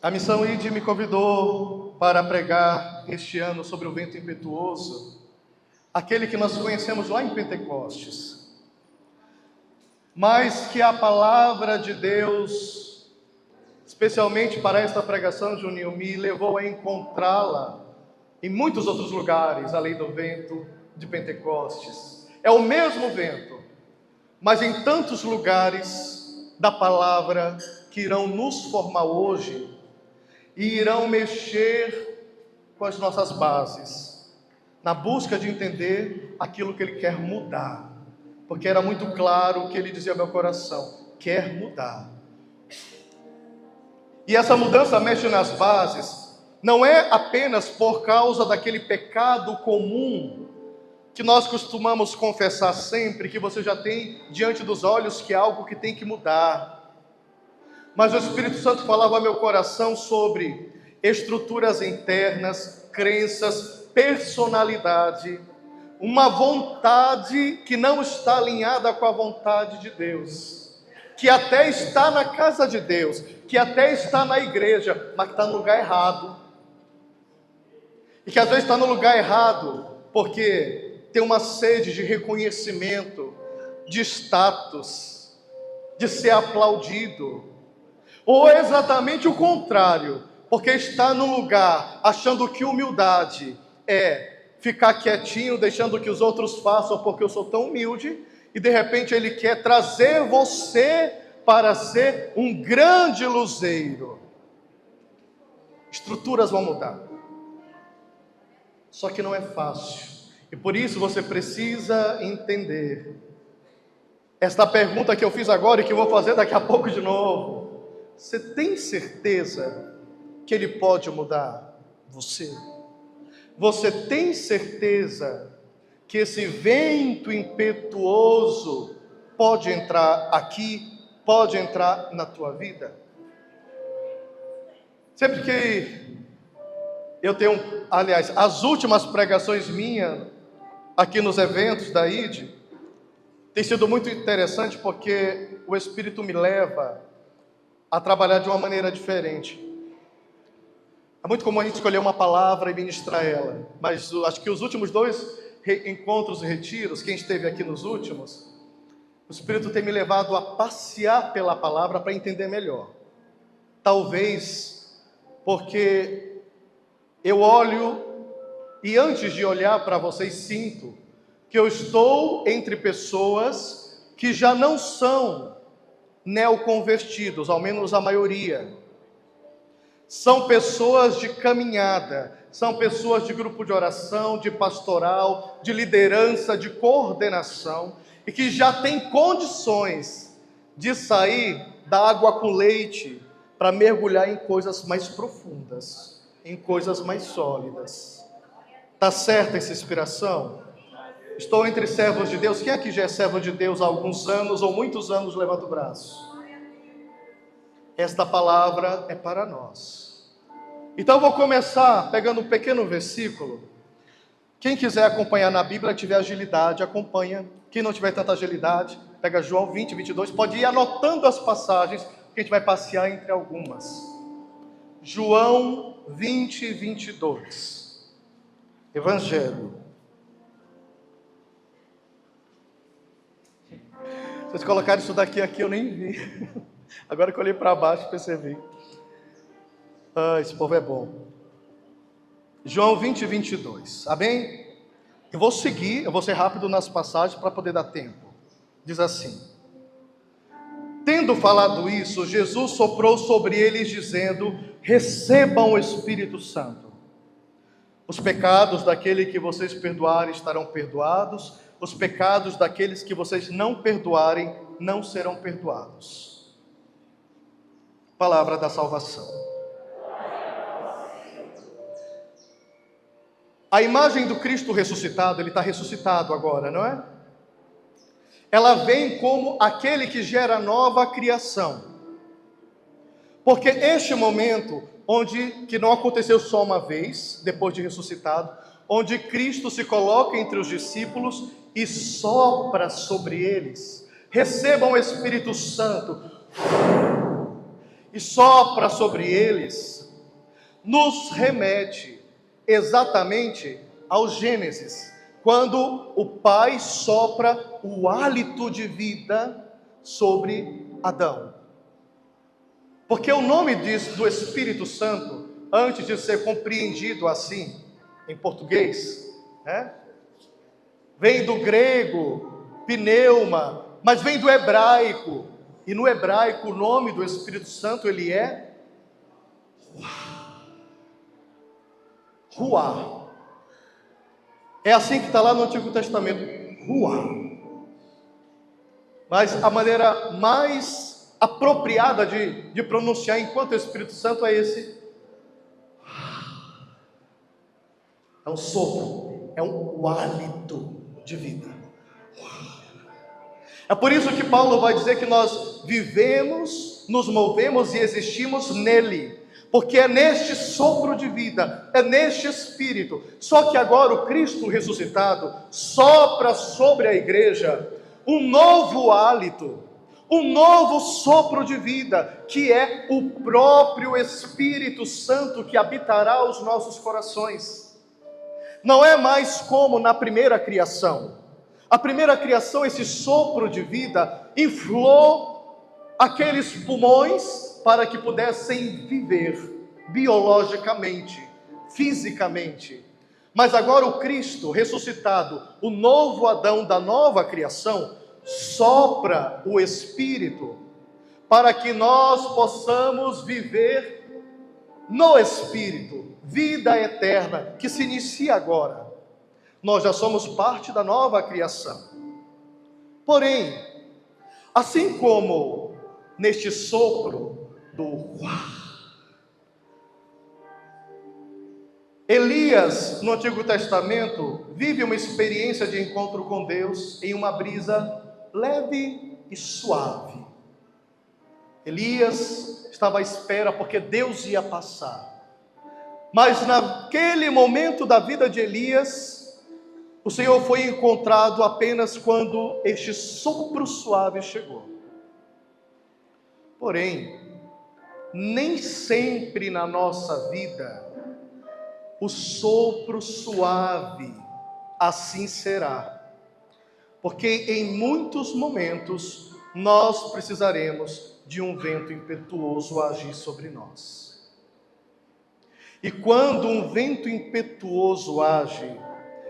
A Missão ID me convidou para pregar este ano sobre o vento impetuoso, aquele que nós conhecemos lá em Pentecostes. Mas que a palavra de Deus, especialmente para esta pregação, Juninho, me levou a encontrá-la em muitos outros lugares, além do vento de Pentecostes. É o mesmo vento, mas em tantos lugares da palavra que irão nos formar hoje e irão mexer com as nossas bases, na busca de entender aquilo que Ele quer mudar, porque era muito claro o que Ele dizia ao meu coração: quer mudar. E essa mudança mexe nas bases, não é apenas por causa daquele pecado comum que nós costumamos confessar sempre, que você já tem diante dos olhos que é algo que tem que mudar. Mas o Espírito Santo falava ao meu coração sobre estruturas internas, crenças, personalidade, uma vontade que não está alinhada com a vontade de Deus, que até está na casa de Deus, que até está na igreja, mas que está no lugar errado. E que às vezes está no lugar errado porque tem uma sede de reconhecimento, de status, de ser aplaudido. Ou exatamente o contrário, porque está no lugar achando que humildade é ficar quietinho, deixando que os outros façam porque eu sou tão humilde, e de repente Ele quer trazer você para ser um grande luzeiro. Estruturas vão mudar, só que não é fácil, e por isso você precisa entender esta pergunta que eu fiz agora e que eu vou fazer daqui a pouco de novo. Você tem certeza que Ele pode mudar você? Você tem certeza que esse vento impetuoso pode entrar aqui, pode entrar na tua vida? Sempre que eu tenho, aliás, as últimas pregações minhas aqui nos eventos da ID, tem sido muito interessante porque o Espírito me leva a trabalhar de uma maneira diferente. É muito comum a gente escolher uma palavra e ministrar ela, mas acho que os últimos dois encontros e retiros, quem esteve aqui nos últimos, o Espírito tem me levado a passear pela palavra para entender melhor. Talvez porque eu olho e antes de olhar para vocês sinto que eu estou entre pessoas que já não são neoconvertidos, ao menos a maioria. São pessoas de caminhada, são pessoas de grupo de oração, de pastoral, de liderança, de coordenação, e que já têm condições de sair da água com leite para mergulhar em coisas mais profundas, em coisas mais sólidas. Está certa essa inspiração? Estou entre servos de Deus. Quem aqui já é servo de Deus há alguns anos ou muitos anos? Levanta o braço. Esta palavra é para nós. Então eu vou começar pegando um pequeno versículo. Quem quiser acompanhar na Bíblia, tiver agilidade, acompanha. Quem não tiver tanta agilidade, pega João 20, 22. Pode ir anotando as passagens, que a gente vai passear entre algumas. João 20, 22. Evangelho. Vocês colocaram isso daqui aqui, eu nem vi. Agora que eu olhei para baixo, percebi. Esse povo é bom. João 20, 22. Amém? Eu vou seguir, eu vou ser rápido nas passagens para poder dar tempo. Diz assim: tendo falado isso, Jesus soprou sobre eles, dizendo: recebam o Espírito Santo. Os pecados daquele que vocês perdoarem estarão perdoados. Os pecados daqueles que vocês não perdoarem não serão perdoados. Palavra da salvação. A imagem do Cristo ressuscitado, Ele está ressuscitado agora, não é? Ela vem como aquele que gera nova criação. Porque este momento, que não aconteceu só uma vez, depois de ressuscitado, onde Cristo se coloca entre os discípulos e sopra sobre eles: recebam o Espírito Santo. e sopra sobre eles, nos remete exatamente ao Gênesis, quando o Pai sopra o hálito de vida sobre Adão. Porque o nome do Espírito Santo, antes de ser compreendido assim, em português, vem do grego, pneuma, mas vem do hebraico, e no hebraico o nome do Espírito Santo, ele é Ruá. É assim que está lá no Antigo Testamento, Ruá. Mas a maneira mais apropriada de pronunciar enquanto Espírito Santo é esse. É um sopro, é um hálito de vida. É por isso que Paulo vai dizer que nós vivemos, nos movemos e existimos nele, porque é neste sopro de vida, é neste Espírito. Só que agora o Cristo ressuscitado sopra sobre a igreja um novo hálito, um novo sopro de vida, que é o próprio Espírito Santo que habitará os nossos corações. Não é mais como na primeira criação. A primeira criação, esse sopro de vida, inflou aqueles pulmões para que pudessem viver biologicamente, fisicamente. Mas agora o Cristo ressuscitado, o novo Adão da nova criação, sopra o Espírito para que nós possamos viver no Espírito, vida eterna, que se inicia agora. Nós já somos parte da nova criação. Porém, assim como neste sopro do Elias, no Antigo Testamento, vive uma experiência de encontro com Deus em uma brisa leve e suave. Elias estava à espera porque Deus ia passar. Mas naquele momento da vida de Elias, o Senhor foi encontrado apenas quando este sopro suave chegou. Porém, nem sempre na nossa vida o sopro suave assim será. Porque em muitos momentos nós precisaremos de um vento impetuoso agir sobre nós. E quando um vento impetuoso age,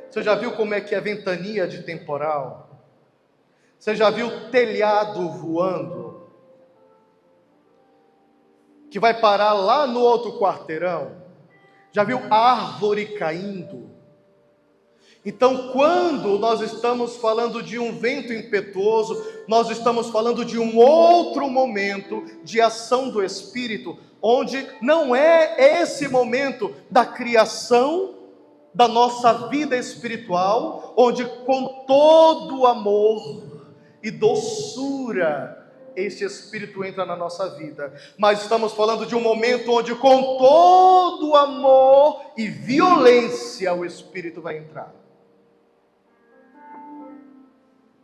você já viu como é que é ventania de temporal? Você já viu telhado voando? Que vai parar lá no outro quarteirão? Já viu árvore caindo? Então, quando nós estamos falando de um vento impetuoso, nós estamos falando de um outro momento de ação do Espírito, onde não é esse momento da criação da nossa vida espiritual, onde com todo amor e doçura este Espírito entra na nossa vida, mas estamos falando de um momento onde com todo amor e violência o Espírito vai entrar.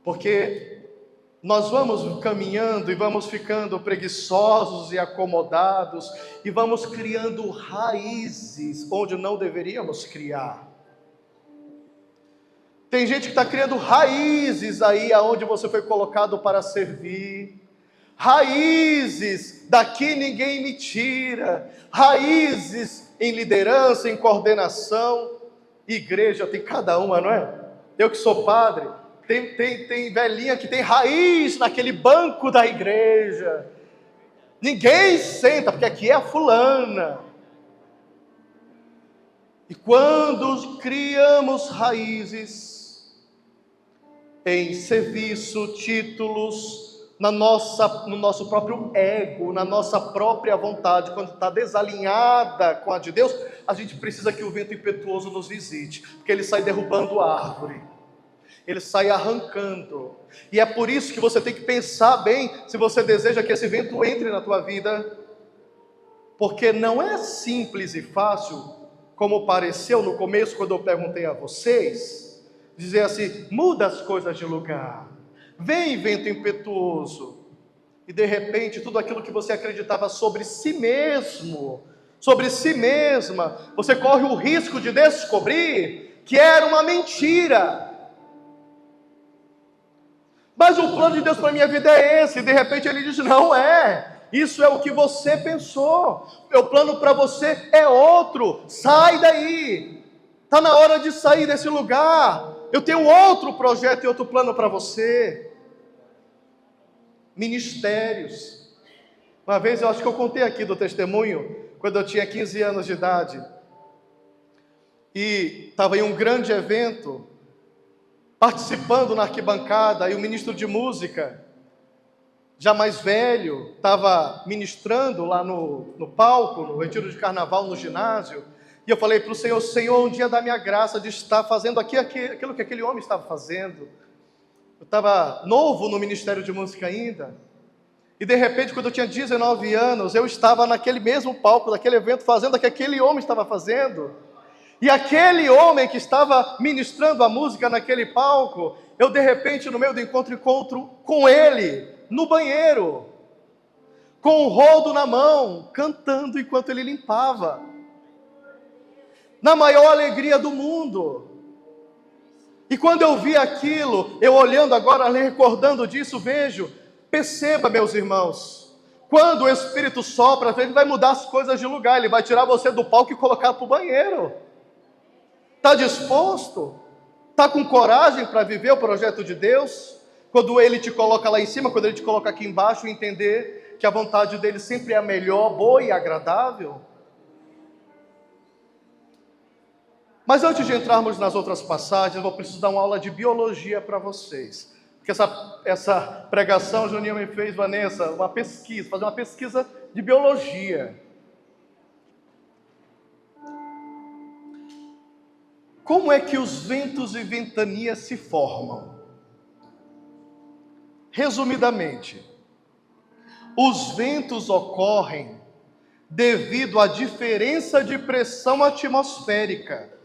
Porque nós vamos caminhando e vamos ficando preguiçosos e acomodados, e vamos criando raízes onde não deveríamos criar. Tem gente que está criando raízes aí aonde você foi colocado para servir. Raízes, daqui ninguém me tira. Raízes em liderança, em coordenação. Igreja tem cada uma, não é? Eu que sou padre, tem velhinha que tem raiz naquele banco da igreja. Ninguém senta, porque aqui é a fulana. E quando criamos raízes em serviço, títulos, no nosso próprio ego, na nossa própria vontade, quando está desalinhada com a de Deus, a gente precisa que o vento impetuoso nos visite, porque ele sai derrubando a árvore, ele sai arrancando. E é por isso que você tem que pensar bem se você deseja que esse vento entre na tua vida, porque não é simples e fácil, como pareceu no começo quando eu perguntei a vocês, dizer assim: muda as coisas de lugar, vem vento impetuoso. e de repente tudo aquilo que você acreditava sobre si mesmo, sobre si mesma, você corre o risco de descobrir que era uma mentira. Mas o plano de Deus para a minha vida é esse, e de repente ele diz, não é. Isso é o que você pensou. Meu plano para você é outro. Sai daí. Está na hora de sair desse lugar. Eu tenho outro projeto e outro plano para você. Ministérios. Uma vez eu acho que eu contei aqui do testemunho, quando eu tinha 15 anos de idade. E estava em um grande evento, participando na arquibancada, e o ministro de música, já mais velho, estava ministrando lá no palco, no retiro de carnaval, no ginásio, e eu falei para o Senhor, Senhor, um dia dá minha graça de estar fazendo aquilo que aquele homem estava fazendo. Eu estava novo no ministério de música ainda, e de repente, quando eu tinha 19 anos, eu estava naquele mesmo palco, daquele evento, fazendo o que aquele homem estava fazendo, e aquele homem que estava ministrando a música naquele palco, eu de repente, no meio do encontro com ele, no banheiro, com o rodo na mão, cantando enquanto ele limpava, na maior alegria do mundo. E quando eu vi aquilo, eu olhando agora, recordando disso, perceba, meus irmãos, quando o Espírito sopra, ele vai mudar as coisas de lugar, ele vai tirar você do palco e colocar para o banheiro. Está disposto? Está com coragem para viver o projeto de Deus? Quando ele te coloca lá em cima, quando ele te coloca aqui embaixo, entender que a vontade dele sempre é a melhor, boa e agradável? Mas antes de entrarmos nas outras passagens, eu vou precisar dar uma aula de biologia para vocês. Porque essa pregação, Juninho me fez, Vanessa, fazer uma pesquisa de biologia. Como é que os ventos e ventanias se formam? Resumidamente, os ventos ocorrem devido à diferença de pressão atmosférica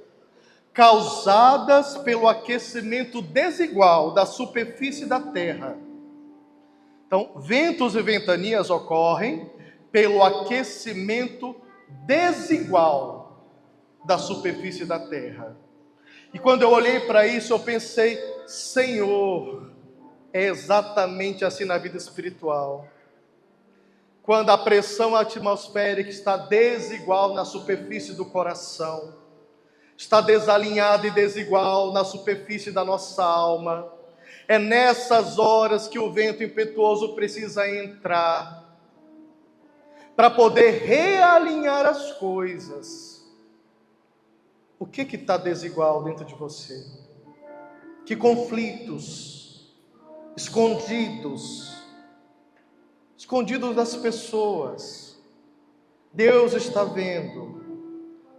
causadas pelo aquecimento desigual da superfície da Terra. Então, ventos e ventanias ocorrem pelo aquecimento desigual da superfície da Terra. E quando eu olhei para isso, eu pensei, Senhor, é exatamente assim na vida espiritual. Quando a pressão atmosférica está desigual na superfície do coração, está desalinhada e desigual na superfície da nossa alma, é nessas horas que o vento impetuoso precisa entrar, para poder realinhar as coisas. O que está desigual dentro de você? Que conflitos escondidos das pessoas, Deus está vendo.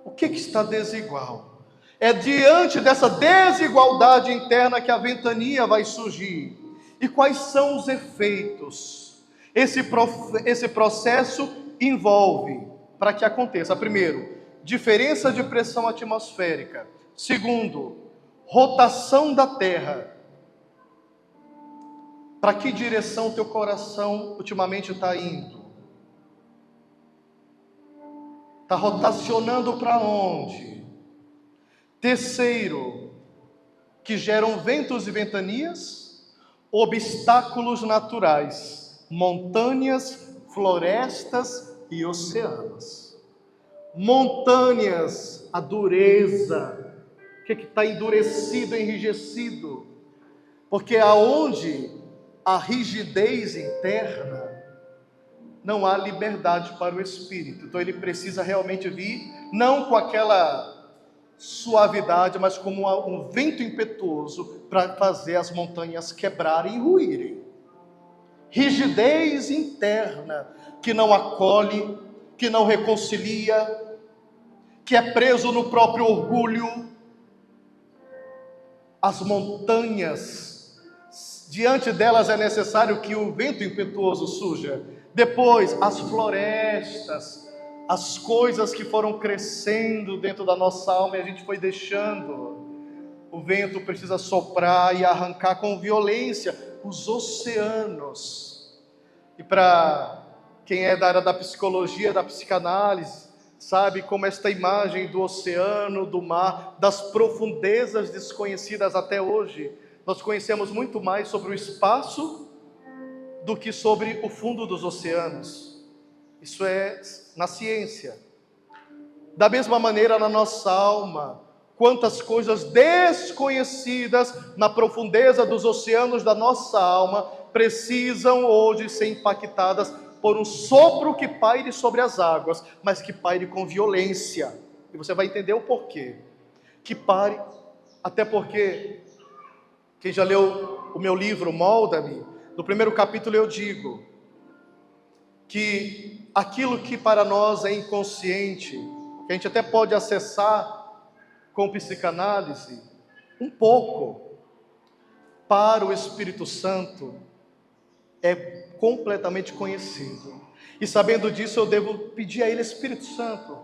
O que está desigual? É diante dessa desigualdade interna que a ventania vai surgir. E quais são os efeitos? Esse processo envolve, para que aconteça, primeiro, diferença de pressão atmosférica. Segundo, rotação da Terra. Para que direção teu coração ultimamente está indo? Está rotacionando para onde? Terceiro, que geram ventos e ventanias, obstáculos naturais, montanhas, florestas e oceanos. Montanhas, a dureza, o que está endurecido, enrijecido? Porque aonde a rigidez interna, não há liberdade para o espírito. Então ele precisa realmente vir, não com aquela suavidade, mas como um vento impetuoso, para fazer as montanhas quebrarem e ruírem. Rigidez interna, que não acolhe, que não reconcilia, que é preso no próprio orgulho. As montanhas, diante delas é necessário que o vento impetuoso surja. Depois, as florestas, as coisas que foram crescendo dentro da nossa alma e a gente foi deixando. O vento precisa soprar e arrancar com violência. Os oceanos. E para quem é da área da psicologia, da psicanálise, sabe como esta imagem do oceano, do mar, das profundezas desconhecidas até hoje, nós conhecemos muito mais sobre o espaço do que sobre o fundo dos oceanos. Isso é na ciência. Da mesma maneira, na nossa alma, quantas coisas desconhecidas na profundeza dos oceanos da nossa alma precisam hoje ser impactadas por um sopro que paire sobre as águas, mas que paire com violência. E você vai entender o porquê. Que pare, até porque, quem já leu o meu livro, Molda-me, no primeiro capítulo eu digo que aquilo que para nós é inconsciente, que a gente até pode acessar com psicanálise, um pouco, para o Espírito Santo, é completamente conhecido. E sabendo disso, eu devo pedir a Ele: Espírito Santo,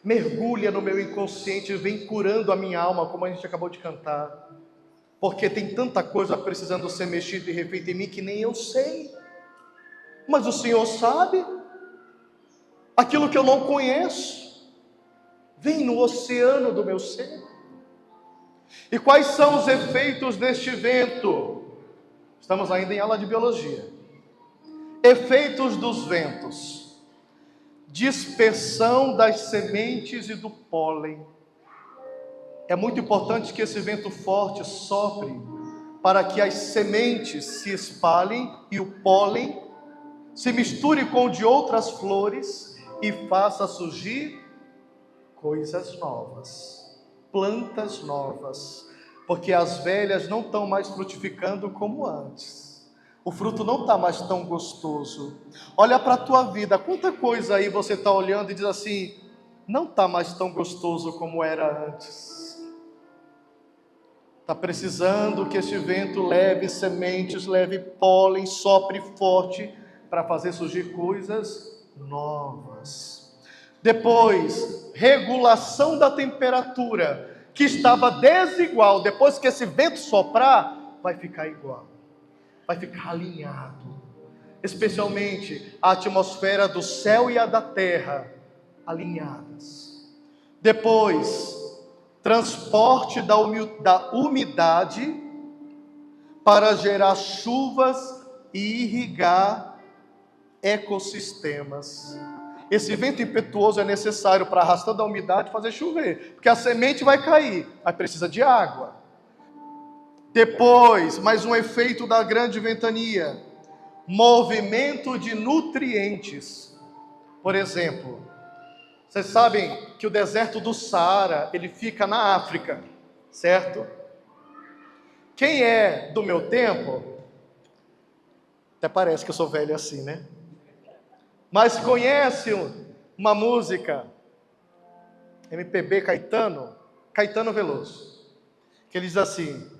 mergulha no meu inconsciente e vem curando a minha alma, como a gente acabou de cantar. Porque tem tanta coisa precisando ser mexida e refeita em mim que nem eu sei. Mas o Senhor sabe. Aquilo que eu não conheço, vem no oceano do meu ser. E quais são os efeitos deste vento? Estamos ainda em aula de biologia. Efeitos dos ventos: dispersão das sementes e do pólen. É muito importante que esse vento forte sopre para que as sementes se espalhem e o pólen se misture com o de outras flores e faça surgir coisas novas, plantas novas, porque as velhas não estão mais frutificando como antes. O fruto não está mais tão gostoso. Olha para a tua vida, quanta coisa aí você está olhando e diz assim: não está mais tão gostoso como era antes. Está precisando que este vento leve sementes, leve pólen, sopre forte para fazer surgir coisas novas. Depois, regulação da temperatura, que estava desigual. Depois que esse vento soprar, vai ficar igual, vai ficar alinhado. Especialmente a atmosfera do céu e a da terra alinhadas. Depois, transporte da umidade para gerar chuvas e irrigar ecossistemas. Esse vento impetuoso é necessário para, arrastando a umidade, fazer chover, porque a semente vai cair, mas precisa de água. Depois, mais um efeito da grande ventania: movimento de nutrientes. Por exemplo, vocês sabem que o deserto do Saara, ele fica na África, certo? Quem é do meu tempo, até parece que eu sou velho assim, né? Mas conhece uma música, MPB Caetano Veloso, que ele diz assim: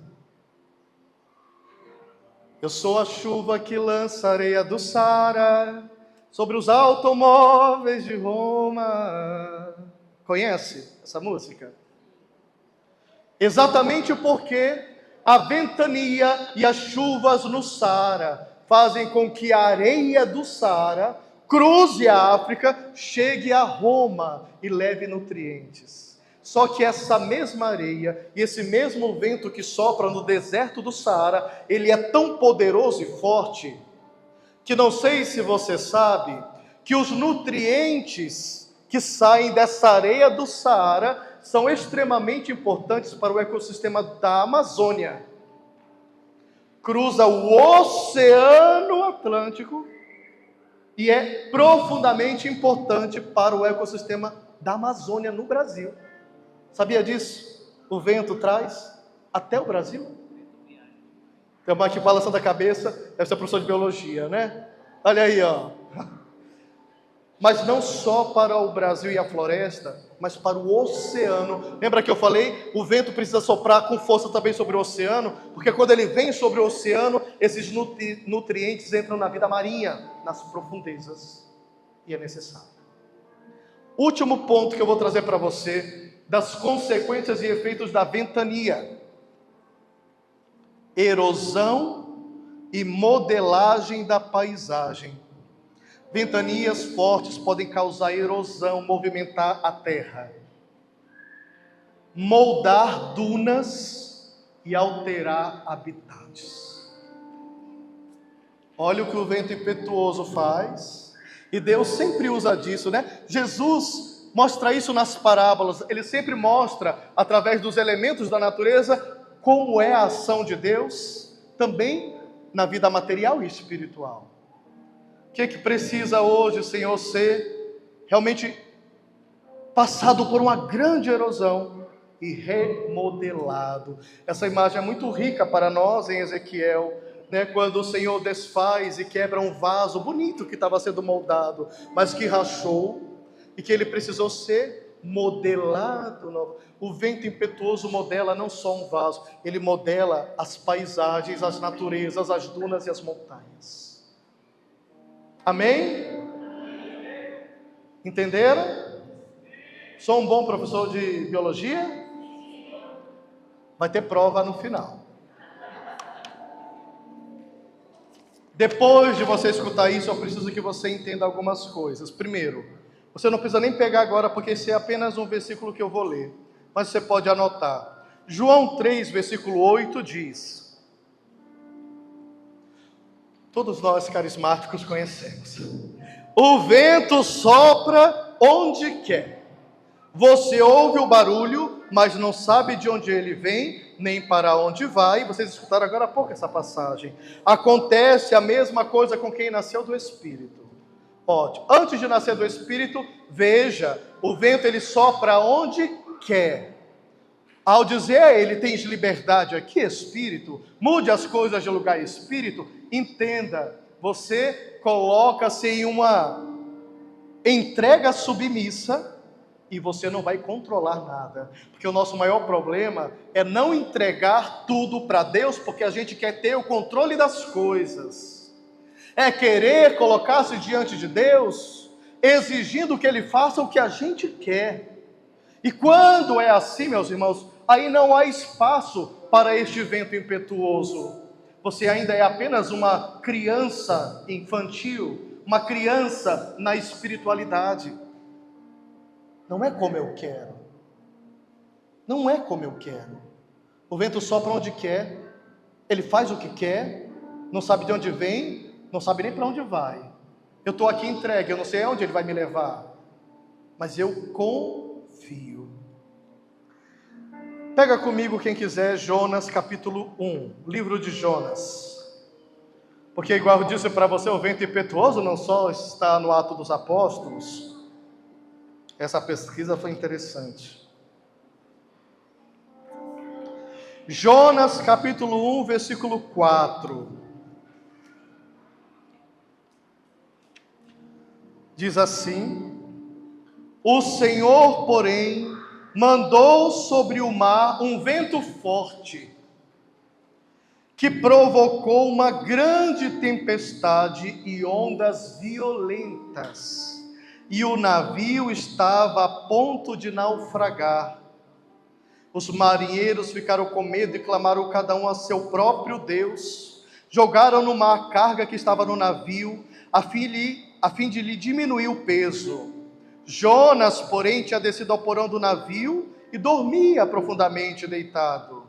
eu sou a chuva que lança areia do Saara sobre os automóveis de Roma. Conhece essa música? Exatamente porque a ventania e as chuvas no Saara fazem com que a areia do Saara cruze a África, chegue a Roma e leve nutrientes. Só que essa mesma areia e esse mesmo vento que sopra no deserto do Saara, ele é tão poderoso e forte, que não sei se você sabe, que os nutrientes que saem dessa areia do Saara são extremamente importantes para o ecossistema da Amazônia. Cruza o Oceano Atlântico e é profundamente importante para o ecossistema da Amazônia no Brasil. Sabia disso? O vento traz até o Brasil. Tem uma aqui balançando a cabeça, deve ser professor de biologia, né? Olha aí, ó. Mas não só para o Brasil e a floresta, mas para o oceano. Lembra que eu falei? O vento precisa soprar com força também sobre o oceano, porque quando ele vem sobre o oceano, esses nutrientes entram na vida marinha, nas profundezas, e é necessário. Último ponto que eu vou trazer para você, das consequências e efeitos da ventania: erosão e modelagem da paisagem. Ventanias fortes podem causar erosão, movimentar a terra, moldar dunas e alterar habitats. Olha o que o vento impetuoso faz, e Deus sempre usa disso, né? Jesus mostra isso nas parábolas, ele sempre mostra, através dos elementos da natureza, como é a ação de Deus, também na vida material e espiritual. O que é que precisa hoje, Senhor, ser realmente passado por uma grande erosão e remodelado? Essa imagem é muito rica para nós em Ezequiel, né? Quando o Senhor desfaz e quebra um vaso bonito que estava sendo moldado, mas que rachou e que ele precisou ser modelado. O vento impetuoso modela não só um vaso, ele modela as paisagens, as naturezas, as dunas e as montanhas. Amém? Entenderam? Sou um bom professor de biologia? Vai ter prova no final. Depois de você escutar isso, eu preciso que você entenda algumas coisas. Primeiro, você não precisa nem pegar agora, porque esse é apenas um versículo que eu vou ler, mas você pode anotar. João 3, versículo 8 diz: todos nós carismáticos conhecemos. O vento sopra onde quer. Você ouve o barulho, mas não sabe de onde ele vem, nem para onde vai. Vocês escutaram agora há pouco essa passagem. Acontece a mesma coisa com quem nasceu do Espírito. Ótimo. Antes de nascer do Espírito, veja, o vento ele sopra onde quer. Ao dizer ele tens liberdade aqui, Espírito, mude as coisas de lugar, Espírito, entenda, você coloca-se em uma entrega submissa e você não vai controlar nada, porque o nosso maior problema é não entregar tudo para Deus, porque a gente quer ter o controle das coisas, é querer colocar-se diante de Deus, exigindo que Ele faça o que a gente quer. E quando é assim, meus irmãos, aí não há espaço para este vento impetuoso. Você ainda é apenas uma criança infantil, uma criança na espiritualidade. Não é como eu quero. Não é como eu quero. O vento sopra onde quer, ele faz o que quer, não sabe de onde vem, não sabe nem para onde vai. Eu estou aqui entregue, eu não sei aonde ele vai me levar, mas eu confio. Pega comigo quem quiser Jonas capítulo 1, livro de Jonas. Porque igual eu disse para você, o vento impetuoso não só está no Atos dos Apóstolos. Essa pesquisa foi interessante. Jonas capítulo 1, versículo 4. Diz assim: o Senhor, porém, mandou sobre o mar um vento forte, que provocou uma grande tempestade e ondas violentas, e o navio estava a ponto de naufragar. Os marinheiros ficaram com medo e clamaram cada um a seu próprio Deus. Jogaram no mar a carga que estava no navio, a fim de lhe diminuir o peso. Jonas, porém, tinha descido ao porão do navio e dormia profundamente deitado.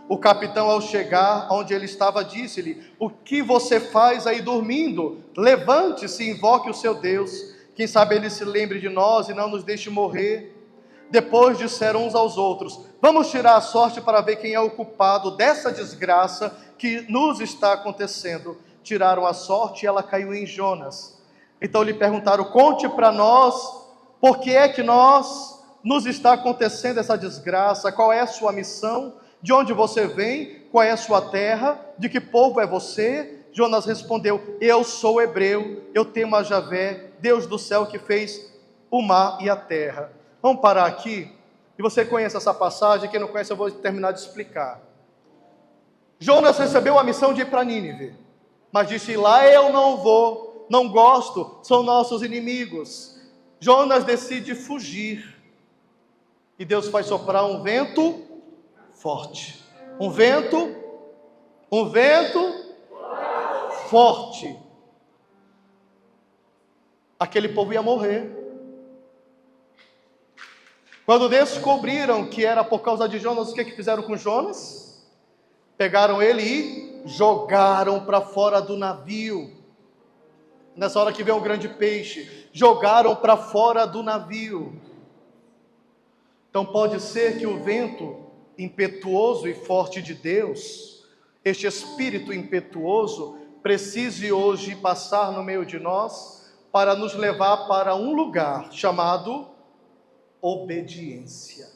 O capitão, ao chegar onde ele estava, disse-lhe: o que você faz aí dormindo? Levante-se e invoque o seu Deus. Quem sabe ele se lembre de nós e não nos deixe morrer. Depois disseram uns aos outros: vamos tirar a sorte para ver quem é o culpado dessa desgraça que nos está acontecendo. Tiraram a sorte e ela caiu em Jonas. Então lhe perguntaram: conte para nós, por que é que nos está acontecendo essa desgraça? Qual é a sua missão? De onde você vem? Qual é a sua terra? De que povo é você? Jonas respondeu: eu sou hebreu, eu temo a Javé, Deus do céu, que fez o mar e a terra. Vamos parar aqui? E você conhece essa passagem, quem não conhece eu vou terminar de explicar. Jonas recebeu a missão de ir para Nínive, mas disse: lá eu não vou, não gosto, são nossos inimigos. Jonas decide fugir, e Deus faz soprar um vento forte, um vento forte, aquele povo ia morrer. Quando descobriram que era por causa de Jonas, o que fizeram com Jonas? Pegaram ele e jogaram para fora do navio. Nessa hora que vem um grande peixe, jogaram para fora do navio. Então pode ser que o vento impetuoso e forte de Deus, este espírito impetuoso, precise hoje passar no meio de nós para nos levar para um lugar chamado obediência.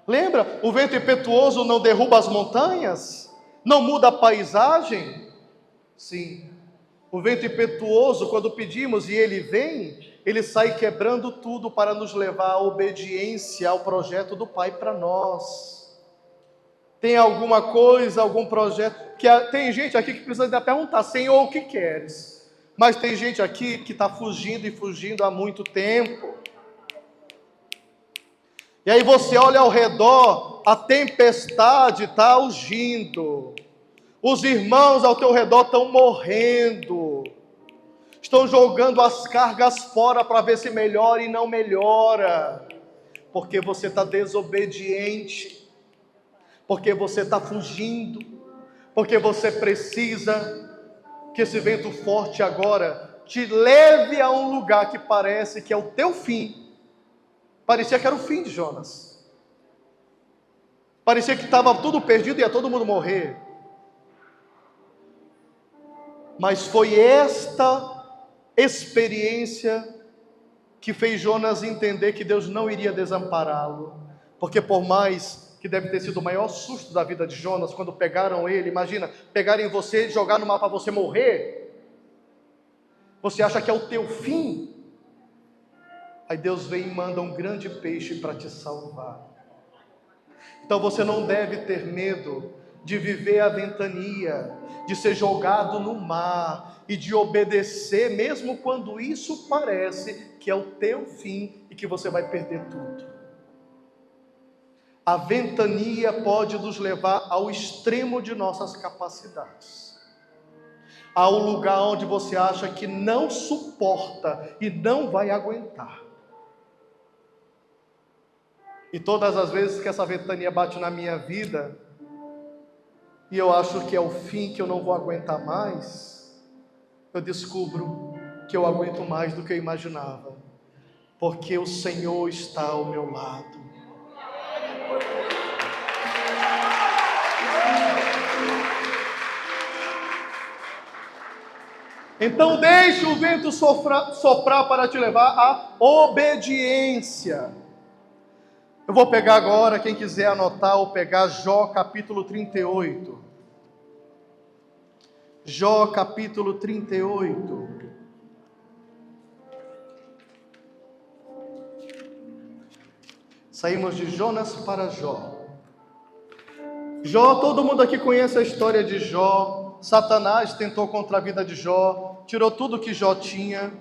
Lembra? O vento impetuoso não derruba as montanhas? Não muda a paisagem? Sim. O vento impetuoso, quando pedimos e ele vem, ele sai quebrando tudo para nos levar à obediência ao projeto do Pai para nós. Tem alguma coisa, algum projeto, tem gente aqui que precisa ainda perguntar, Senhor, o que queres? Mas tem gente aqui que está fugindo e fugindo há muito tempo. E aí você olha ao redor, a tempestade está ungindo. Os irmãos ao teu redor estão morrendo. Estão jogando as cargas fora para ver se melhora e não melhora. Porque você está desobediente. Porque você está fugindo. Porque você precisa que esse vento forte agora te leve a um lugar que parece que é o teu fim. Parecia que era o fim de Jonas. Parecia que estava tudo perdido e ia todo mundo morrer. Mas foi esta experiência que fez Jonas entender que Deus não iria desampará-lo. Porque por mais que deve ter sido o maior susto da vida de Jonas, quando pegaram ele, imagina, pegarem você e jogar no mar para você morrer. Você acha que é o teu fim? Aí Deus vem e manda um grande peixe para te salvar. Então você não deve ter medo de viver a ventania, de ser jogado no mar e de obedecer, mesmo quando isso parece que é o teu fim e que você vai perder tudo. A ventania pode nos levar ao extremo de nossas capacidades, ao lugar onde você acha que não suporta e não vai aguentar. E todas as vezes que essa ventania bate na minha vida, e eu acho que é o fim, que eu não vou aguentar mais, eu descubro que eu aguento mais do que eu imaginava, porque o Senhor está ao meu lado. Então deixe o vento soprar para te levar à obediência. Eu vou pegar agora, quem quiser anotar ou pegar, Jó capítulo 38. Jó capítulo 38. Saímos de Jonas para Jó. Jó, todo mundo aqui conhece a história de Jó. Satanás tentou contra a vida de Jó, tirou tudo que Jó tinha.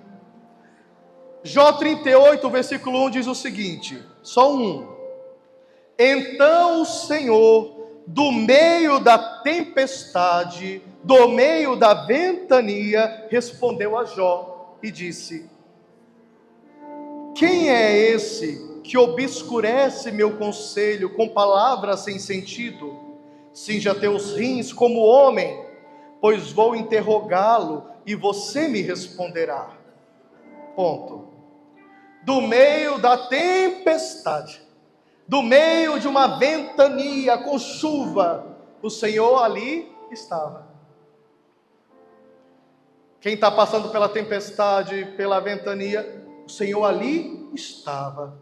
Jó 38, versículo 1 diz o seguinte, só um. Então o Senhor, do meio da tempestade, do meio da ventania, respondeu a Jó e disse: quem é esse que obscurece meu conselho com palavras sem sentido? Cinja teus rins como homem, pois vou interrogá-lo e você me responderá. Ponto. Do meio da tempestade, do meio de uma ventania com chuva, o Senhor ali estava. Quem está passando pela tempestade, pela ventania, o Senhor ali estava.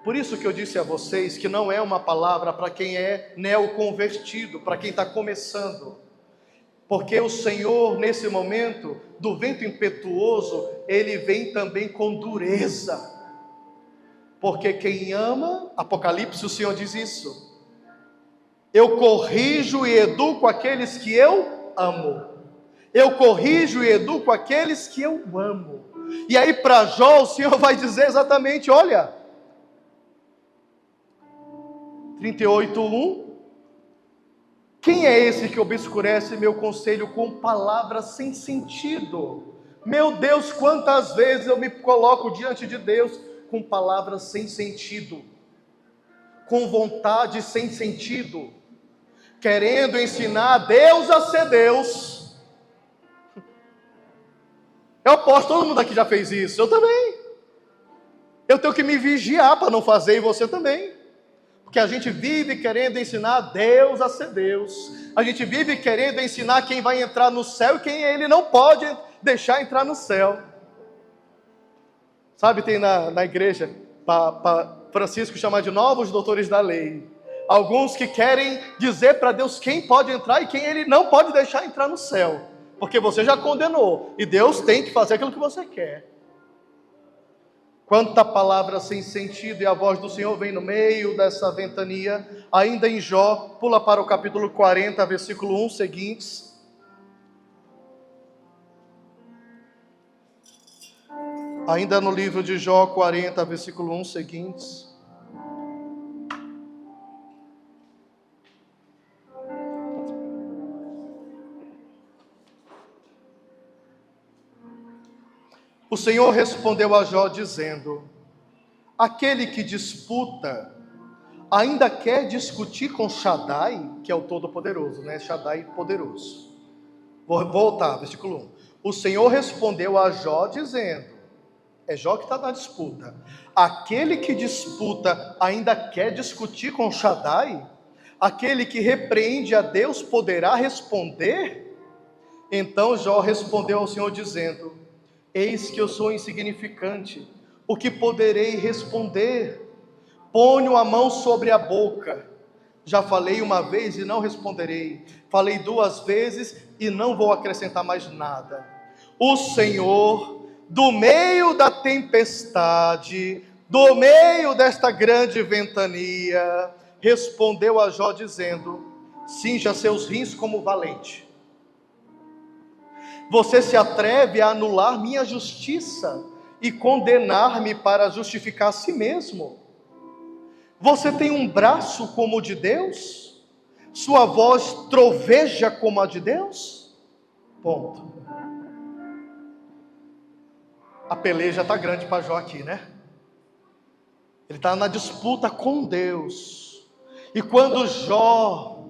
Por isso que eu disse a vocês que não é uma palavra para quem é neoconvertido, para quem está começando. Porque o Senhor, nesse momento do vento impetuoso, Ele vem também com dureza. Porque quem ama, Apocalipse, o Senhor diz isso. Eu corrijo e educo aqueles que eu amo. Eu corrijo e educo aqueles que eu amo. E aí para Jó, o Senhor vai dizer exatamente, olha, 38:1. Quem é esse que obscurece meu conselho com palavras sem sentido? Meu Deus, quantas vezes eu me coloco diante de Deus com palavras sem sentido, com vontade sem sentido, querendo ensinar a Deus a ser Deus. Eu aposto, todo mundo aqui já fez isso, eu também. Eu tenho que me vigiar para não fazer, e você também. Porque a gente vive querendo ensinar a Deus a ser Deus. A gente vive querendo ensinar quem vai entrar no céu e quem ele não pode deixar entrar no céu. Sabe, tem na igreja, Francisco chama de novos doutores da lei. Alguns que querem dizer para Deus quem pode entrar e quem ele não pode deixar entrar no céu. Porque você já condenou. E Deus tem que fazer aquilo que você quer. Quanta palavra sem sentido, e a voz do Senhor vem no meio dessa ventania. Ainda em Jó, pula para o capítulo 40, versículo 1 seguintes. Ainda no livro de Jó 40, versículo 1 seguintes. O Senhor respondeu a Jó dizendo: aquele que disputa ainda quer discutir com Shaddai, que é o Todo-Poderoso, né? Shaddai poderoso. Vou voltar, versículo 1. O Senhor respondeu a Jó dizendo, é Jó que está na disputa, aquele que disputa ainda quer discutir com Shaddai? Aquele que repreende a Deus poderá responder? Então Jó respondeu ao Senhor dizendo: eis que eu sou insignificante, o que poderei responder? Ponho a mão sobre a boca, já falei uma vez e não responderei, falei duas vezes e não vou acrescentar mais nada. O Senhor, do meio da tempestade, do meio desta grande ventania, respondeu a Jó dizendo: cinja seus rins como valente. Você se atreve a anular minha justiça e condenar-me para justificar a si mesmo. Você tem um braço como o de Deus? Sua voz troveja como a de Deus? Ponto. A peleja está grande para Jó aqui, né? Ele está na disputa com Deus. E quando Jó,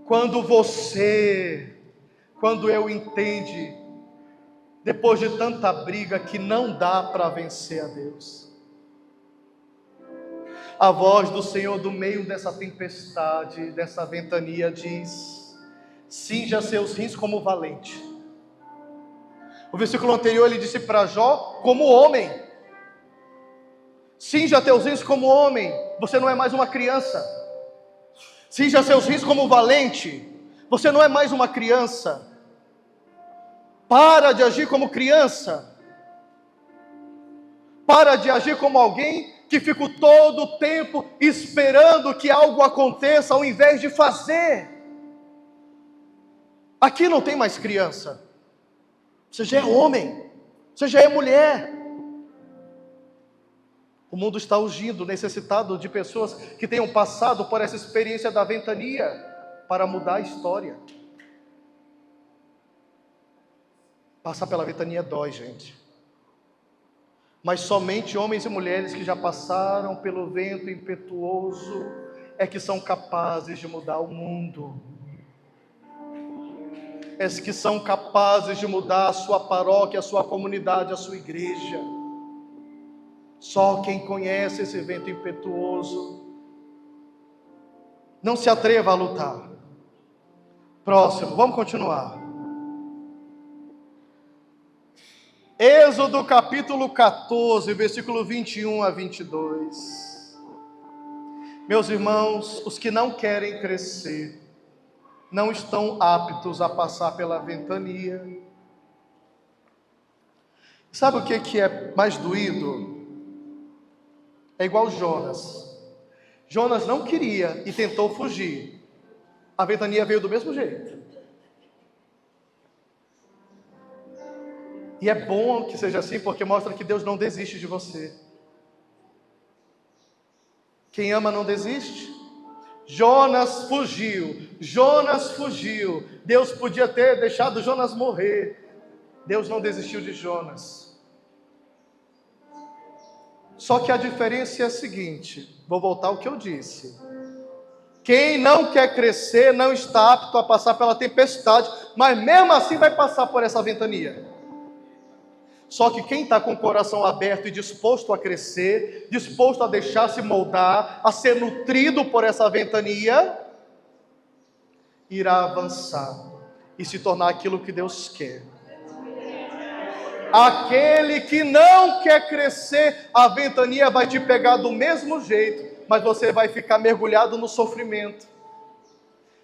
quando eu entende, depois de tanta briga, que não dá para vencer a Deus. A voz do Senhor do meio dessa tempestade, dessa ventania diz: cinja seus rins como valente. O versículo anterior ele disse para Jó, como homem. Cinja teus rins como homem, você não é mais uma criança. Cinja seus rins como valente, você não é mais uma criança. Para de agir como criança. Para de agir como alguém que fica todo o tempo esperando que algo aconteça ao invés de fazer. Aqui não tem mais criança. Você já é homem. Você já é mulher. O mundo está urgindo, necessitado de pessoas que tenham passado por essa experiência da ventania para mudar a história. Passar pela ventania dói, gente. Mas somente homens e mulheres que já passaram pelo vento impetuoso é que são capazes de mudar o mundo. É que são capazes de mudar a sua paróquia, a sua comunidade, a sua igreja. Só quem conhece esse vento impetuoso. Não se atreva a lutar. Próximo, vamos continuar. Êxodo capítulo 14, versículo 21 a 22. Meus irmãos, os que não querem crescer, não estão aptos a passar pela ventania. Sabe o que é mais doído? É igual Jonas. Jonas não queria e tentou fugir. A ventania veio do mesmo jeito. E é bom que seja assim, porque mostra que Deus não desiste de você. Quem ama não desiste. Jonas fugiu. Jonas fugiu. Deus podia ter deixado Jonas morrer. Deus não desistiu de Jonas. Só que a diferença é a seguinte, vou voltar ao que eu disse. Quem não quer crescer não está apto a passar pela tempestade, mas mesmo assim vai passar por essa ventania. Só que quem está com o coração aberto e disposto a crescer, disposto a deixar-se moldar, a ser nutrido por essa ventania, irá avançar e se tornar aquilo que Deus quer. Aquele que não quer crescer, a ventania vai te pegar do mesmo jeito, mas você vai ficar mergulhado no sofrimento,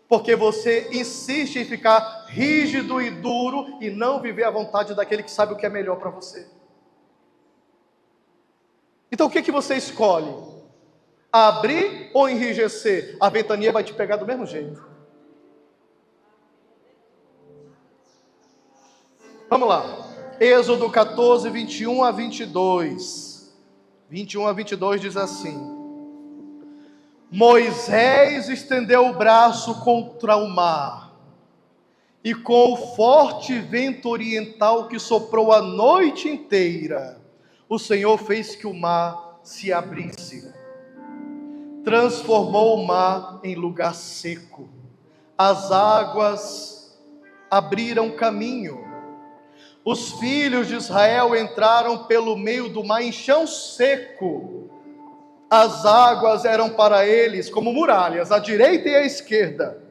porque você insiste em ficar rígido e duro e não viver a vontade daquele que sabe o que é melhor para você. Então o que você escolhe? Abrir ou enrijecer? A ventania vai te pegar do mesmo jeito. Vamos lá. Êxodo 14, 21 a 22. 21 a 22 diz assim: Moisés estendeu o braço contra o mar, e com o forte vento oriental que soprou a noite inteira, o Senhor fez que o mar se abrisse. Transformou o mar em lugar seco. As águas abriram caminho. Os filhos de Israel entraram pelo meio do mar em chão seco. As águas eram para eles como muralhas, à direita e à esquerda.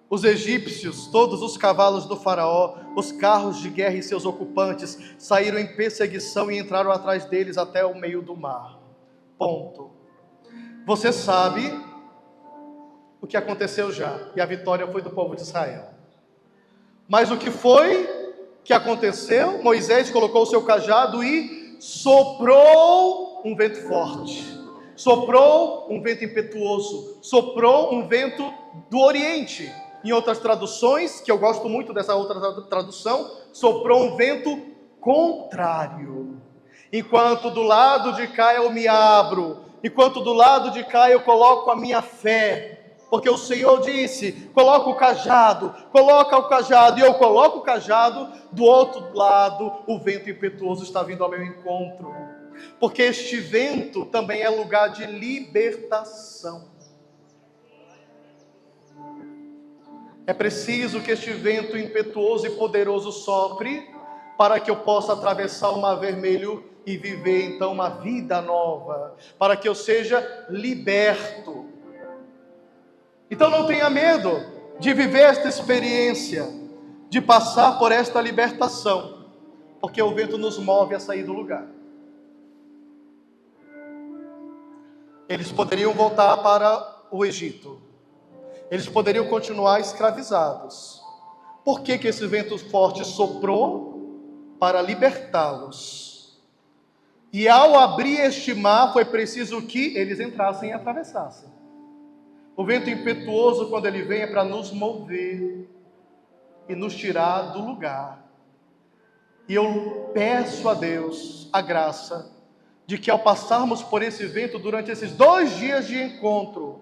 Os egípcios, todos os cavalos do faraó, os carros de guerra e seus ocupantes, saíram em perseguição e entraram atrás deles até o meio do mar. Ponto. Você sabe o que aconteceu já, e a vitória foi do povo de Israel. Mas o que foi que aconteceu? Moisés colocou o seu cajado e soprou um vento forte, soprou um vento impetuoso, soprou um vento do Oriente. Em outras traduções, que eu gosto muito dessa outra tradução, soprou um vento contrário. Enquanto do lado de cá eu me abro, enquanto do lado de cá eu coloco a minha fé, porque o Senhor disse, coloca o cajado, e eu coloco o cajado, do outro lado o vento impetuoso está vindo ao meu encontro, porque este vento também é lugar de libertação. É preciso que este vento impetuoso e poderoso sopre, para que eu possa atravessar o mar vermelho e viver então uma vida nova, para que eu seja liberto. Então não tenha medo de viver esta experiência, de passar por esta libertação, porque o vento nos move a sair do lugar. Eles poderiam voltar para o Egito, eles poderiam continuar escravizados. Por que esse vento forte soprou? Para libertá-los. E ao abrir este mar, foi preciso que eles entrassem e atravessassem. O vento impetuoso, quando ele vem, é para nos mover e nos tirar do lugar. E eu peço a Deus a graça de que ao passarmos por esse vento durante esses 2 dias de encontro,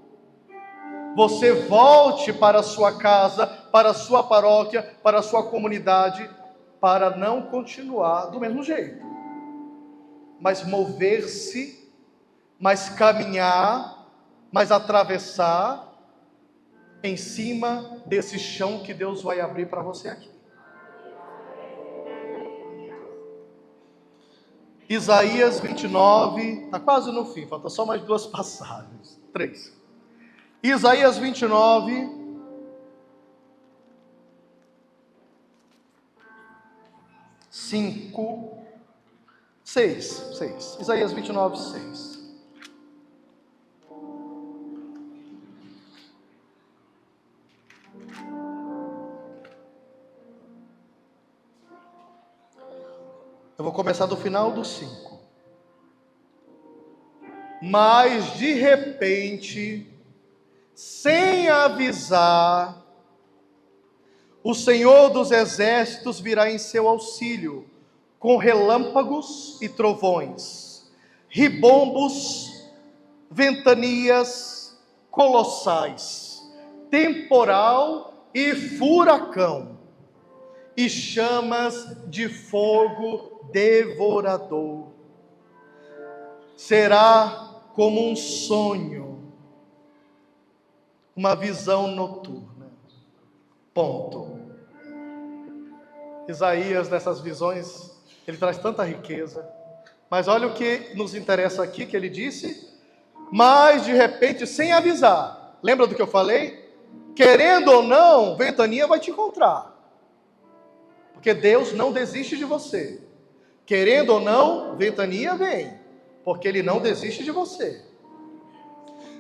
você volte para a sua casa, para a sua paróquia, para a sua comunidade, para não continuar do mesmo jeito, mas mover-se, mas caminhar, mas atravessar em cima desse chão que Deus vai abrir para você aqui. Isaías 29, está quase no fim, falta só mais 2 passagens, 3. Isaías 29, cinco, 6. Isaías 29, 6. Eu vou começar do final do 5. Mas de repente, sem avisar, o Senhor dos exércitos virá em seu auxílio, com relâmpagos e trovões, ribombos, ventanias colossais, temporal e furacão, e chamas de fogo devorador. Será como um sonho, uma visão noturna. Ponto. Isaías, nessas visões, ele traz tanta riqueza. Mas olha o que nos interessa aqui, que ele disse: mas de repente, sem avisar. Lembra do que eu falei? Querendo ou não, ventania vai te encontrar. Porque Deus não desiste de você. Querendo ou não, ventania vem. Porque Ele não desiste de você.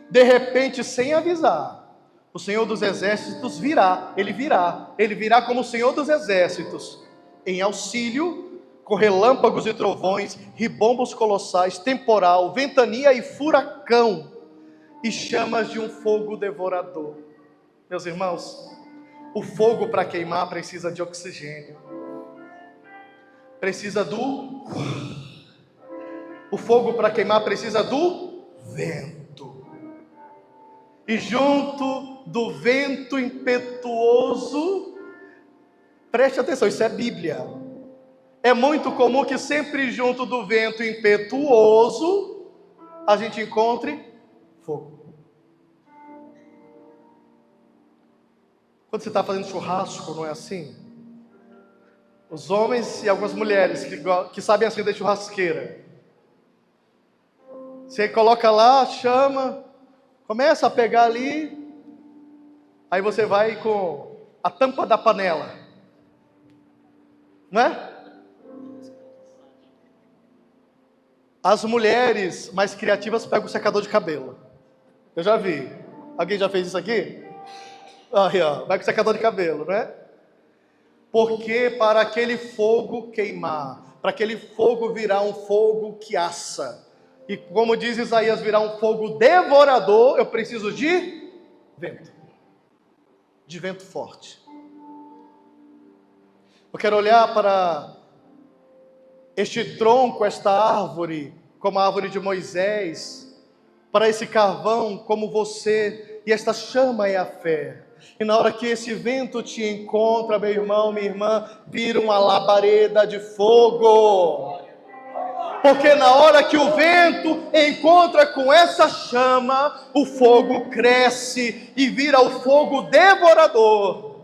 De repente, sem avisar, o Senhor dos Exércitos virá. Ele virá como o Senhor dos Exércitos, em auxílio, com relâmpagos e trovões, ribombos colossais, temporal, ventania e furacão, e chamas de um fogo devorador. Meus irmãos, o fogo para queimar precisa de oxigênio. Precisa do... O fogo para queimar precisa do vento. E junto do vento impetuoso, preste atenção, isso é Bíblia. É muito comum que sempre junto do vento impetuoso, a gente encontre fogo. Quando você está fazendo churrasco, não é assim? Os homens e algumas mulheres que sabem acender churrasqueira. Você coloca lá, chama, começa a pegar ali, aí você vai com a tampa da panela, não é? As mulheres mais criativas pegam o secador de cabelo. Eu já vi. Alguém já fez isso aqui? Aí, ó, vai com o secador de cabelo, né? Porque para aquele fogo queimar, para aquele fogo virar um fogo que assa, e como diz Isaías, virar um fogo devorador, eu preciso de vento. De vento forte. Eu quero olhar para este tronco, esta árvore, como a árvore de Moisés, para esse carvão como você, e esta chama é a fé. E na hora que esse vento te encontra, meu irmão, minha irmã, vira uma labareda de fogo. Porque na hora que o vento encontra com essa chama, o fogo cresce e vira o fogo devorador,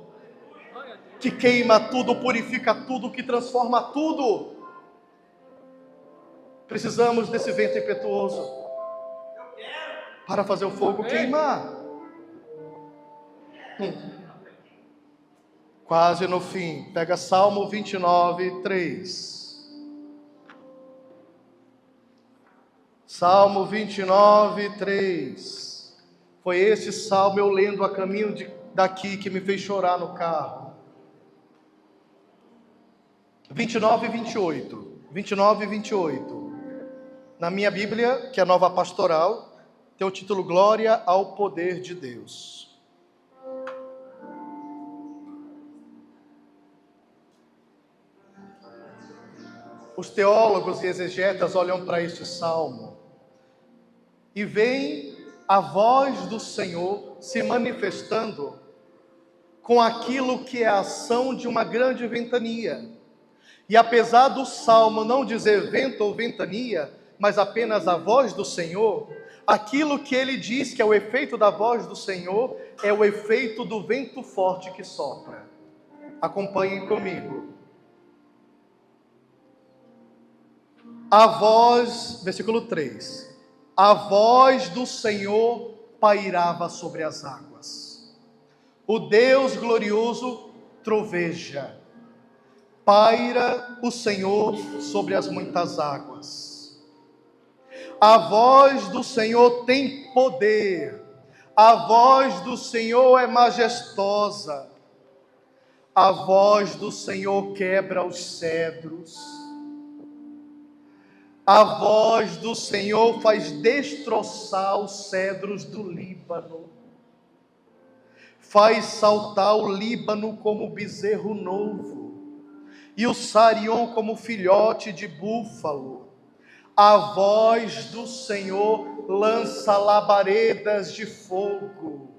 que queima tudo, purifica tudo, que transforma tudo. Precisamos desse vento impetuoso para fazer o fogo queimar. Quase no fim. Pega Salmo 29, 3. Salmo 29, 3. Foi esse salmo eu lendo a caminho daqui que me fez chorar no carro. 29 e 28. 29 e 28. Na minha Bíblia, que é a Nova Pastoral, tem o título Glória ao Poder de Deus. Os teólogos e exegetas olham para este salmo e veem a voz do Senhor se manifestando com aquilo que é a ação de uma grande ventania. E apesar do salmo não dizer vento ou ventania, mas apenas a voz do Senhor, aquilo que ele diz que é o efeito da voz do Senhor é o efeito do vento forte que sopra. Acompanhem comigo. A voz, versículo 3. A voz do Senhor pairava sobre as águas. O Deus glorioso troveja. Paira o Senhor sobre as muitas águas. A voz do Senhor tem poder. A voz do Senhor é majestosa. A voz do Senhor quebra os cedros. A voz do Senhor faz destroçar os cedros do Líbano. Faz saltar o Líbano como bezerro novo. E o Sarion como filhote de búfalo. A voz do Senhor lança labaredas de fogo.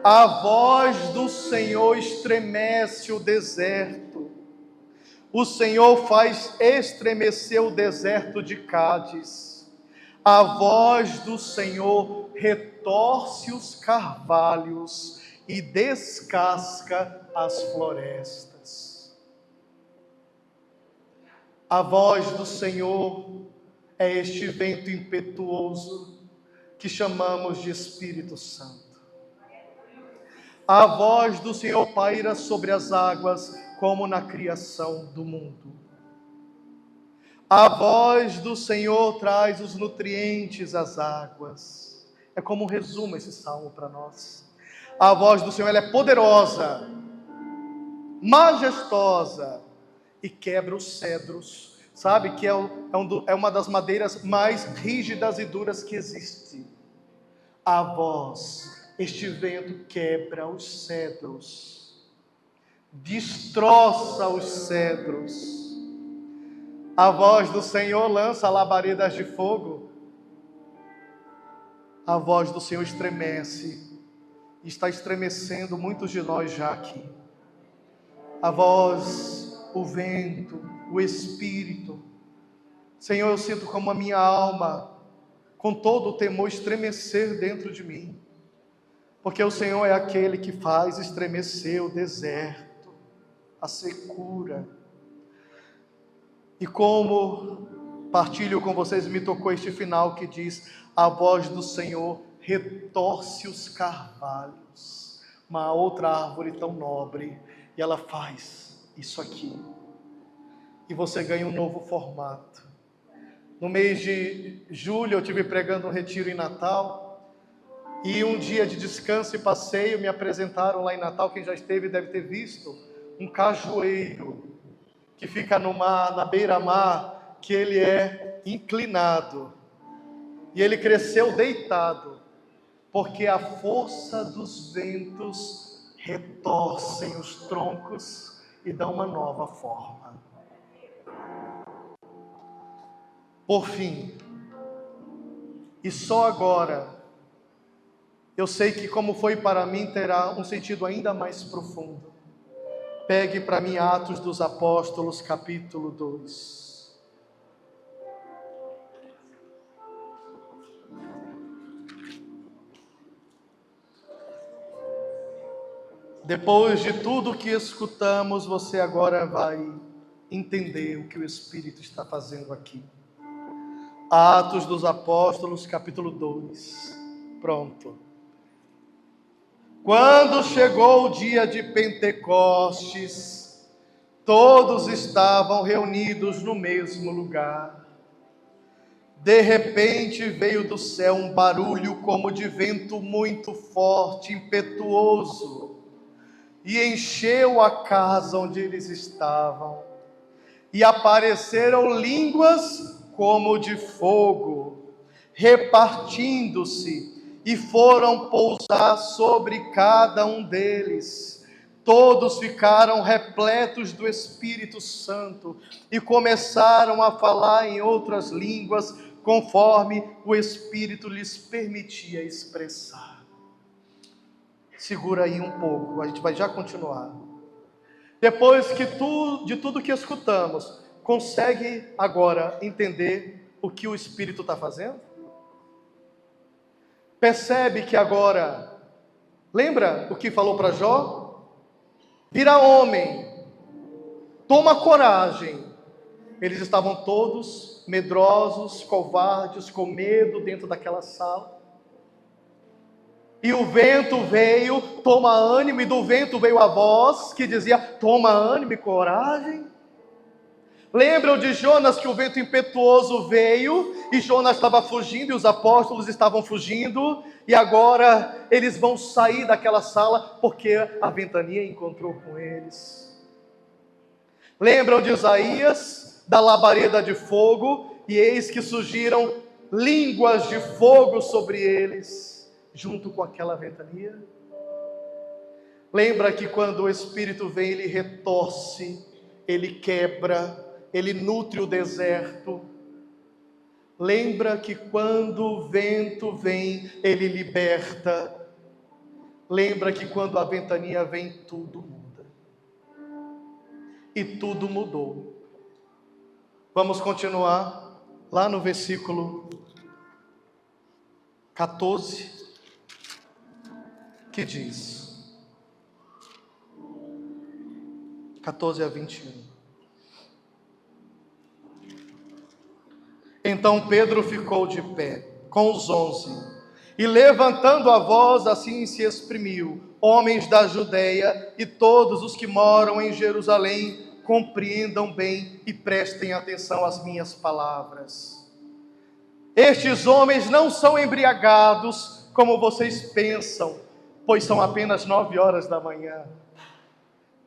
A voz do Senhor estremece o deserto. O Senhor faz estremecer o deserto de Cádiz. A voz do Senhor retorce os carvalhos e descasca as florestas. A voz do Senhor é este vento impetuoso que chamamos de Espírito Santo. A voz do Senhor paira sobre as águas como na criação do mundo. A voz do Senhor traz os nutrientes às águas. É como um resumo esse salmo para nós. A voz do Senhor, ela é poderosa, majestosa e quebra os cedros. Sabe que é uma das madeiras mais rígidas e duras que existe. A voz, este vento quebra os cedros, destroça os cedros. A voz do Senhor lança labaredas de fogo. A voz do Senhor estremece, está estremecendo muitos de nós já aqui. A voz, o vento, o Espírito. Senhor, eu sinto como a minha alma, com todo o temor, estremecer dentro de mim. Porque o Senhor é aquele que faz estremecer o deserto, a secura. E como partilho com vocês, me tocou este final que diz: a voz do Senhor retorce os carvalhos. Uma outra árvore tão nobre, e ela faz isso aqui. E você ganha um novo formato. No mês de julho eu estive pregando um retiro em Natal, e um dia de descanso e passeio me apresentaram lá em Natal. Quem já esteve deve ter visto um cajueiro que fica no mar, na beira-mar, que ele é inclinado. E ele cresceu deitado, porque a força dos ventos retorcem os troncos e dão uma nova forma. Por fim, e só agora, eu sei que como foi para mim, terá um sentido ainda mais profundo. Pegue para mim Atos dos Apóstolos, capítulo 2. Depois de tudo que escutamos, você agora vai entender o que o Espírito está fazendo aqui. Atos dos Apóstolos, capítulo 2. Pronto. Quando chegou o dia de Pentecostes, todos estavam reunidos no mesmo lugar. De repente veio do céu um barulho como de vento muito forte, impetuoso, e encheu a casa onde eles estavam. E apareceram línguas como de fogo, repartindo-se, e foram pousar sobre cada um deles. Todos ficaram repletos do Espírito Santo e começaram a falar em outras línguas, conforme o Espírito lhes permitia expressar. Segura aí um pouco, a gente vai já continuar. Depois de tudo que escutamos, consegue agora entender o que o Espírito está fazendo? Percebe que agora, lembra o que falou para Jó? Vira homem, toma coragem. Eles estavam todos medrosos, covardes, com medo dentro daquela sala. E o vento veio, toma ânimo, e do vento veio a voz que dizia: toma ânimo e coragem. Lembram de Jonas, que o vento impetuoso veio e Jonas estava fugindo e os apóstolos estavam fugindo, e agora eles vão sair daquela sala porque a ventania encontrou com eles. Lembram de Isaías, da labareda de fogo, e eis que surgiram línguas de fogo sobre eles, junto com aquela ventania? Lembra que quando o Espírito vem, ele retorce, ele quebra, ele nutre o deserto, Lembra que quando o vento vem, ele liberta. Lembra que quando a ventania vem, tudo muda. E tudo mudou. Vamos continuar lá no versículo 14, que diz, 14 a 21. Então Pedro ficou de pé com os 11, e levantando a voz, assim se exprimiu: homens da Judeia e todos os que moram em Jerusalém, compreendam bem e prestem atenção às minhas palavras. Estes homens não são embriagados como vocês pensam, pois são apenas 9 horas da manhã.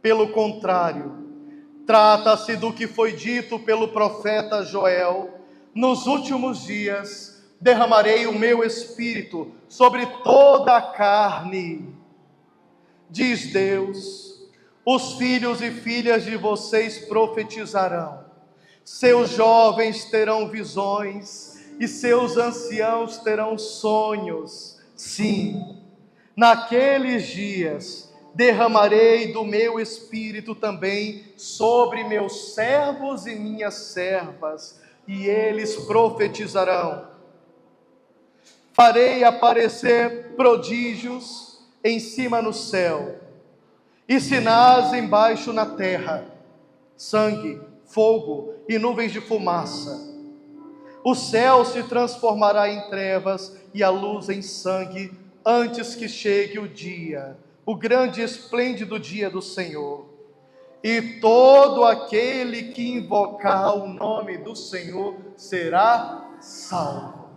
Pelo contrário, trata-se do que foi dito pelo profeta Joel: nos últimos dias derramarei o meu espírito sobre toda a carne, diz Deus. Os filhos e filhas de vocês profetizarão, seus jovens terão visões e seus anciãos terão sonhos. Sim, naqueles dias derramarei do meu espírito também sobre meus servos e minhas servas, e eles profetizarão. Farei aparecer prodígios em cima no céu, e sinais embaixo na terra: sangue, fogo e nuvens de fumaça. O céu se transformará em trevas e a luz em sangue, antes que chegue o dia, o grande e esplêndido dia do Senhor. E todo aquele que invocar o nome do Senhor será salvo.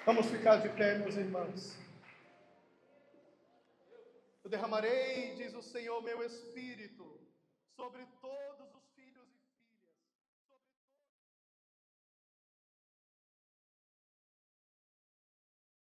Vamos ficar de pé, meus irmãos. Eu derramarei, diz o Senhor, meu espírito sobre todos